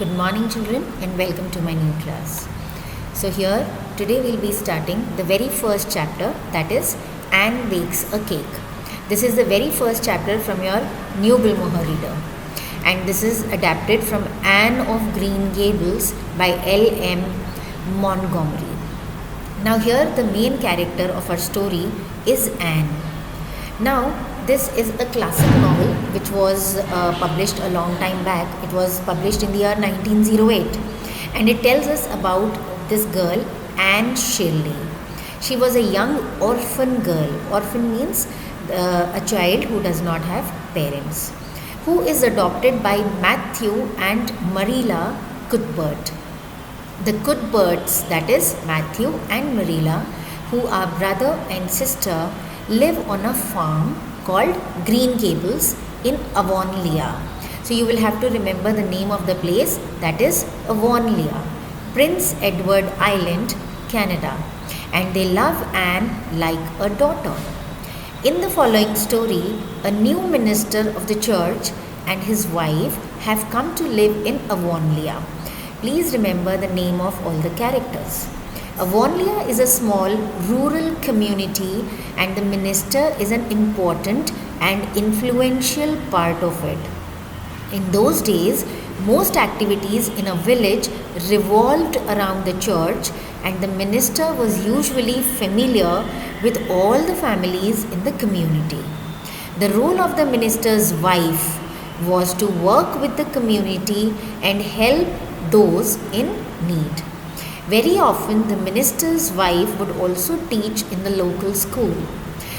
Good morning children and welcome to my new class. So here today we'll be starting the very first chapter, that is Anne Bakes a Cake. This is the very first chapter from your new Bilmoha reader, and this is adapted from Anne of Green Gables by L.M. Montgomery. Now here the main character of our story is Anne. Now this is a classic novel which was published a long time back. It was published in the year 1908, and it tells us about this girl Anne Shirley. She was a young orphan girl. Orphan means a child who does not have parents, who is adopted by Matthew and Marilla Cuthbert. The Cuthberts, that is Matthew and Marilla, who are brother and sister, live on a farm called Green Gables in Avonlea. So you will have to remember the name of the place, that is Avonlea, Prince Edward Island, Canada. And they love Anne like a daughter. In the following story, a new minister of the church and his wife have come to live in Avonlea. Please remember the name of all the characters. Avonlea is a small rural community, and the minister is an important and influential part of it. In those days, most activities in a village revolved around the church, and the minister was usually familiar with all the families in the community. The role of the minister's wife was to work with the community and help those in need. Very often, the minister's wife would also teach in the local school.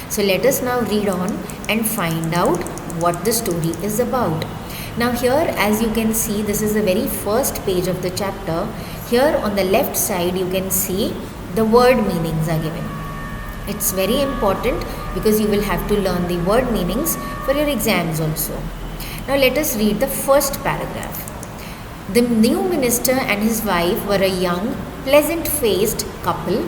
So let us now read on and find out what the story is about. Now here, as you can see, this is the very first page of the chapter. Here on the left side, you can see the word meanings are given. It's very important because you will have to learn the word meanings for your exams also. Now let us read the first paragraph. The new minister and his wife were a young, pleasant-faced couple,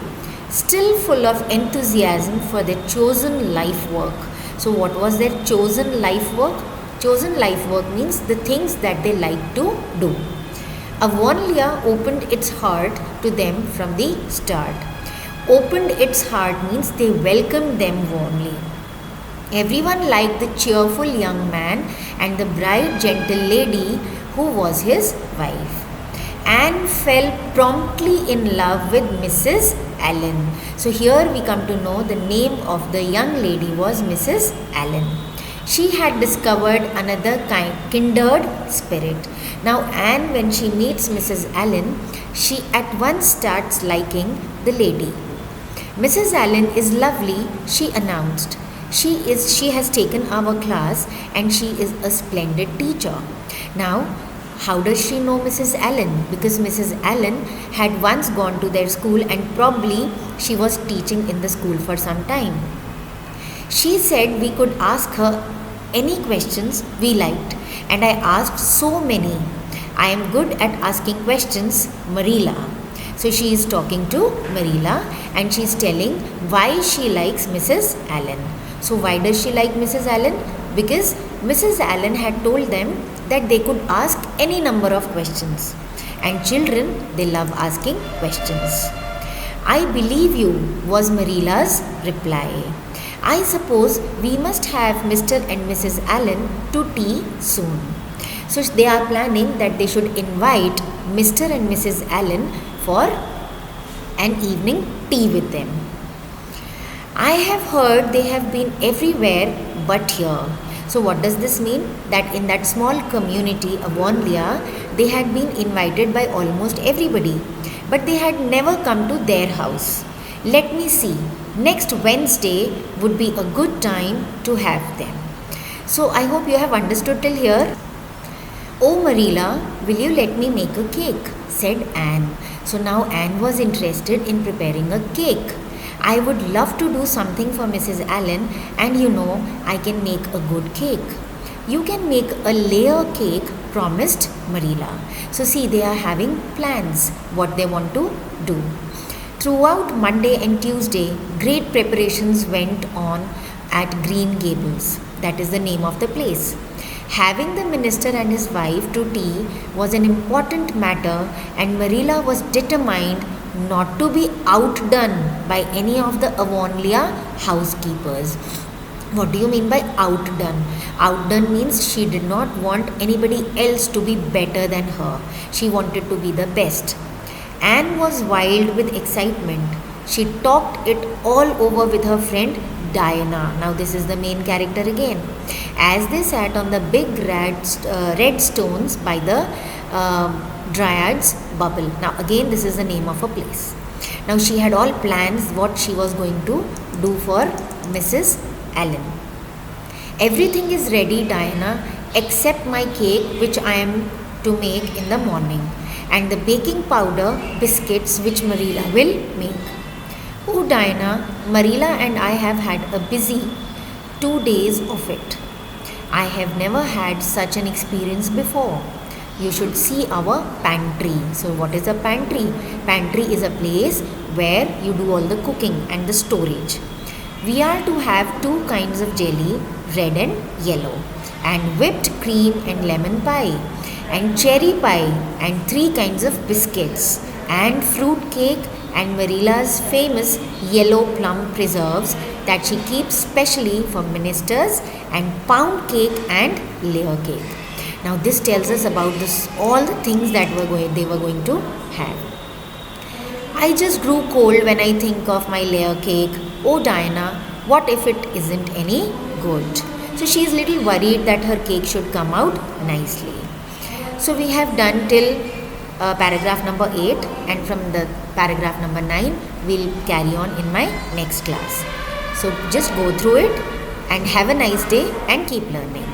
still full of enthusiasm for their chosen life work. So what was their chosen life work? Chosen life work means the things that they like to do. Avonlea opened its heart to them from the start. Opened its heart means they welcomed them warmly. Everyone liked the cheerful young man and the bright, gentle lady who was his wife. Anne fell promptly in love with Mrs. Allen. So here we come to know the name of the young lady was Mrs. Allen. She had discovered another kindred spirit. Now Anne, when she meets Mrs. Allen, she at once starts liking the lady. Mrs. Allen is lovely, she announced. She has taken our class and she is a splendid teacher. Now, how does she know Mrs. Allen? Because Mrs. Allen had once gone to their school and probably she was teaching in the school for some time. She said we could ask her any questions we liked, and I asked so many. I am good at asking questions, Marilla. So she is talking to Marilla and she is telling why she likes Mrs. Allen. So why does she like Mrs. Allen? Because Mrs. Allen had told them that they could ask any number of questions, and children, they love asking questions. I believe you, was Marilla's reply. I suppose we must have Mr. and Mrs. Allen to tea soon. So they are planning that they should invite Mr. and Mrs. Allen for an evening tea with them. I have heard they have been everywhere but here. So what does this mean? That in that small community of Avonlea, they had been invited by almost everybody, but they had never come to their house. Let me see, next Wednesday would be a good time to have them. So I hope you have understood till here. Oh Marilla, will you let me make a cake? Said Anne. So now Anne was interested in preparing a cake. I would love to do something for Mrs. Allen, and you know I can make a good cake. You can make a layer cake, promised Marilla. So see, they are having plans what they want to do. Throughout Monday and Tuesday, great preparations went on at Green Gables. That is the name of the place. Having the minister and his wife to tea was an important matter, and Marilla was determined not to be outdone by any of the Avonlea housekeepers. What do you mean by outdone? Outdone means she did not want anybody else to be better than her. She wanted to be the best. Anne was wild with excitement. She talked it all over with her friend Diana. Now, this is the main character again. As they sat on the big red stones by the Dryad's Bubble. Now, again, this is the name of a place. Now, she had all plans what she was going to do for Mrs. Allen. Everything is ready, Diana, except my cake, which I am to make in the morning, and the baking powder biscuits, which Marilla will make. Oh, Diana, Marilla and I have had a busy 2 days of it. I have never had such an experience before. You should see our pantry. So, what is a pantry? Pantry is a place where you do all the cooking and the storage. We are to have 2 kinds of jelly, red and yellow, and whipped cream and lemon pie, and cherry pie, and 3 kinds of biscuits, and fruit cake, and Marilla's famous yellow plum preserves that she keeps specially for ministers, and pound cake and layer cake. Now this tells us about all the things that they were going to have. I just grew cold when I think of my layer cake. Oh, Diana, what if it isn't any good? So she is little worried that her cake should come out nicely. So we have done till paragraph number 8, and from the paragraph number 9 we'll carry on in my next class. So just go through it and have a nice day and keep learning.